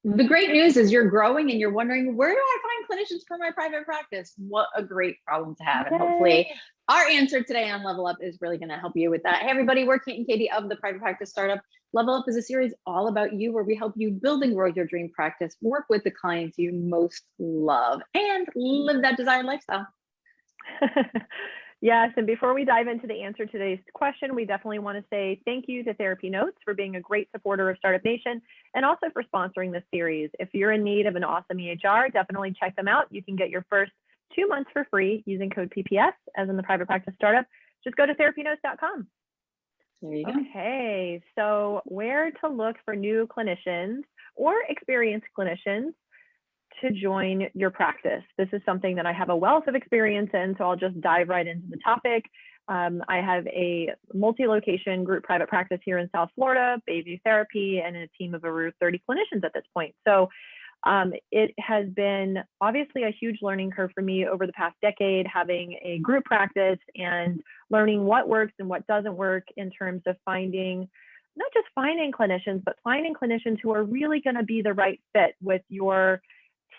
The great news is you're growing and you're wondering, where do I find clinicians for my private practice? What a great problem to have. And hopefully Yay. our answer today on Level Up is really going to help you with that. Hey, everybody, we're Kate and Katie of the Private Practice Startup. Level Up is a series all about you where we help you build and grow your dream practice, work with the clients you most love, and live that desired lifestyle. Yes, and before we dive into the answer to today's question, we definitely want to say thank you to TherapyNotes for being a great supporter of Startup Nation and also for sponsoring this series. If you're in need of an awesome EHR, definitely check them out. You can get your first 2 months for free using code PPS, as in the Private Practice Startup. Just go to therapynotes.com. There you go. Okay, so where to look for new clinicians or experienced clinicians to join your practice. This is something that I have a wealth of experience in, so I'll just dive right into the topic. I have a multi-location group private practice here in South Florida, Bayview Therapy, and a team of over 30 clinicians at this point. So it has been obviously a huge learning curve for me over the past decade, having a group practice and learning what works and what doesn't work in terms of finding, not just finding clinicians, but finding clinicians who are really going to be the right fit with your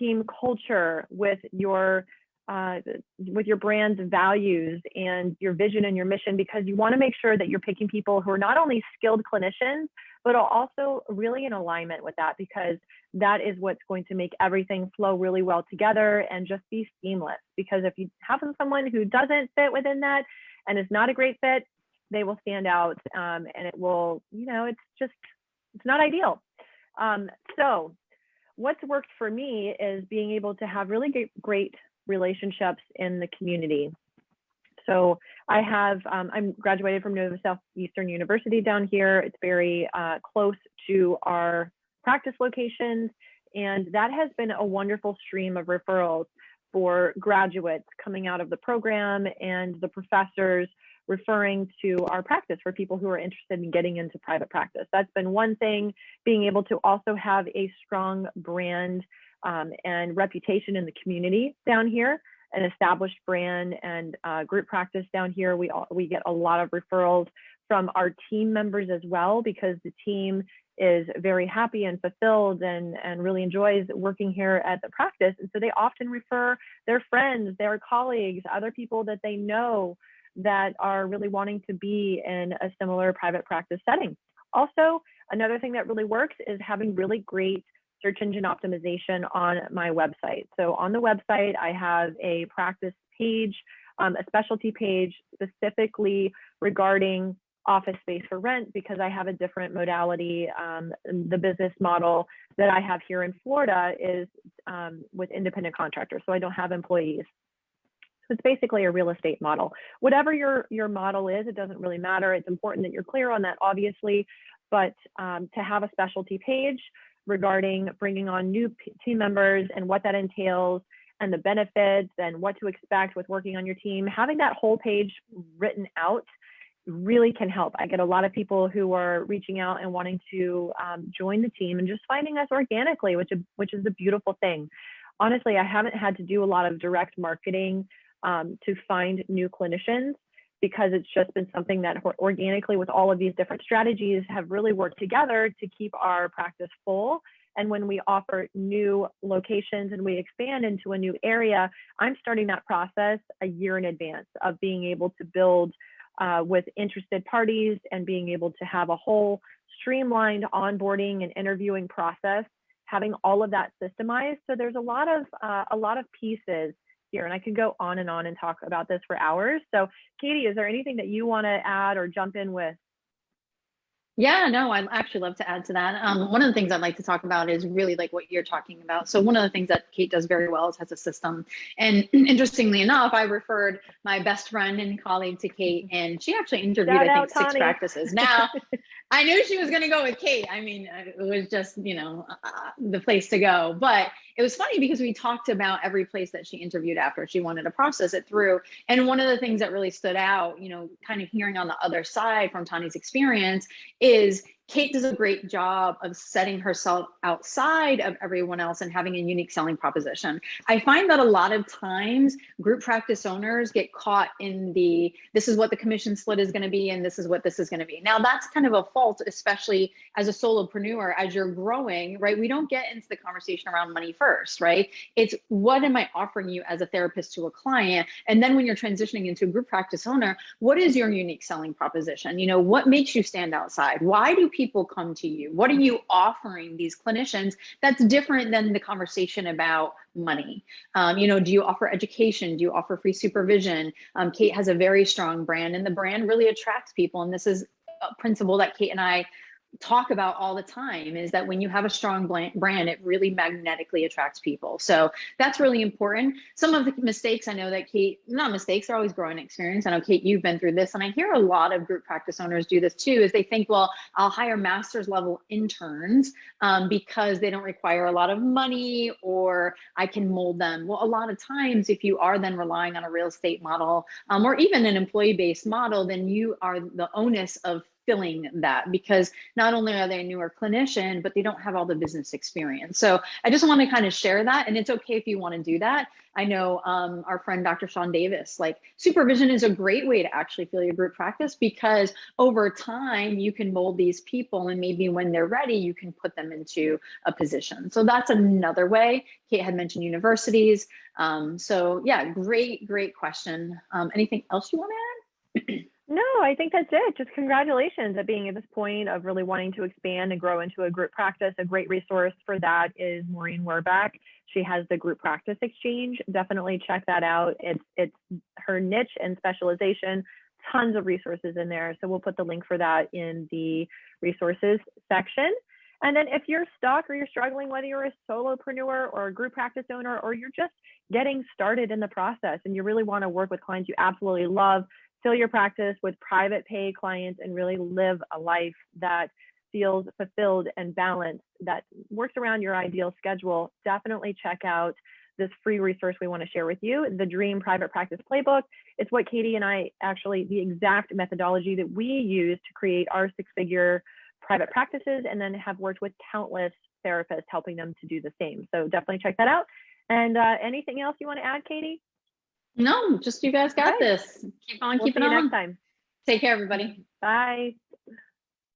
team culture, with your brand's values and your vision and your mission, because you want to make sure that you're picking people who are not only skilled clinicians, but are also really in alignment with that, because that is what's going to make everything flow really well together and just be seamless. Because if you have someone who doesn't fit within that and is not a great fit, they will stand out, and it will, it's not ideal. So what's worked for me is being able to have really great relationships in the community. So I have, I'm graduated from Nova Southeastern University down here. It's very close to our practice locations. And that has been a wonderful stream of referrals for graduates coming out of the program and the professors referring to our practice for people who are interested in getting into private practice. That's been one thing, being able to also have a strong brand and reputation in the community down here, an established brand and group practice down here. We get a lot of referrals from our team members as well, because the team is very happy and fulfilled and really enjoys working here at the practice. And so they often refer their friends, their colleagues, other people that they know that are really wanting to be in a similar private practice setting. Also, another thing that really works is having really great search engine optimization on my website. So on the website, I have a practice page, a specialty page specifically regarding office space for rent, because I have a different modality. The business model that I have here in Florida is with independent contractors, so I don't have employees. So it's basically a real estate model. Whatever your model is, it doesn't really matter. It's important that you're clear on that, obviously, but to have a specialty page regarding bringing on new team members and what that entails and the benefits and what to expect with working on your team, having that whole page written out really can help. I get a lot of people who are reaching out and wanting to join the team and just finding us organically, which is a beautiful thing. Honestly, I haven't had to do a lot of direct marketing to find new clinicians, because it's just been something that organically, with all of these different strategies, have really worked together to keep our practice full. And when we offer new locations and we expand into a new area, I'm starting that process a year in advance of being able to build with interested parties and being able to have a whole streamlined onboarding and interviewing process, having all of that systemized. So there's a lot of pieces here, and I could go on and talk about this for hours. So Katie, is there anything that you want to add or jump in with? Yeah, no, I'd actually love to add to that. One of the things I'd like to talk about is really like what you're talking about. So one of the things that Kate does very well is has a system. And interestingly enough, I referred my best friend and colleague to Kate, and she actually interviewed, I think, 6 practices. Now, I knew she was going to go with Kate. I mean, it was just, the place to go. But it was funny because we talked about every place that she interviewed after. She wanted to process it through. And one of the things that really stood out, kind of hearing on the other side from Tani's experience is Kate does a great job of setting herself outside of everyone else and having a unique selling proposition. I find that a lot of times group practice owners get caught in this is what the commission split is going to be, and this is what this is going to be. Now, that's kind of a fault, especially as a solopreneur, as you're growing, right? We don't get into the conversation around money first, right? It's what am I offering you as a therapist to a client? And then when you're transitioning into a group practice owner, what is your unique selling proposition? What makes you stand outside? Why do people come to you? What are you offering these clinicians that's different than the conversation about money? Do you offer education? Do you offer free supervision? Kate has a very strong brand, and the brand really attracts people. And this is a principle that Kate and I talk about all the time, is that when you have a strong brand, it really magnetically attracts people. So that's really important. Some of the mistakes I know that Kate, not mistakes, they're always growing experience. I know, Kate, you've been through this, and I hear a lot of group practice owners do this too, is they think, well, I'll hire master's level interns because they don't require a lot of money, or I can mold them. Well, a lot of times, if you are then relying on a real estate model or even an employee-based model, then you are the onus of filling that, because not only are they a newer clinician, but they don't have all the business experience. So I just want to kind of share that. And it's okay if you want to do that. I know our friend, Dr. Sean Davis, like, supervision is a great way to actually fill your group practice, because over time you can mold these people, and maybe when they're ready, you can put them into a position. So that's another way. Kate had mentioned universities. So yeah, great question. Anything else you want to add? No, I think that's it. Just congratulations at being at this point of really wanting to expand and grow into a group practice. A great resource for that is Maureen Werbach. She has the Group Practice Exchange. Definitely check that out. It's her niche and specialization. Tons of resources in there. So we'll put the link for that in the resources section. And then if you're stuck or you're struggling, whether you're a solopreneur or a group practice owner, or you're just getting started in the process and you really want to work with clients you absolutely love, fill your practice with private pay clients, and really live a life that feels fulfilled and balanced, that works around your ideal schedule, definitely check out this free resource we want to share with you, the Dream Private Practice Playbook. It's what Katie and I actually, the exact methodology that we use to create our six-figure private practices, and then have worked with countless therapists helping them to do the same. So definitely check that out. And anything else you want to add, Katie? No, just you guys got this. Keep on keeping on. Next time. Take care, everybody. Bye.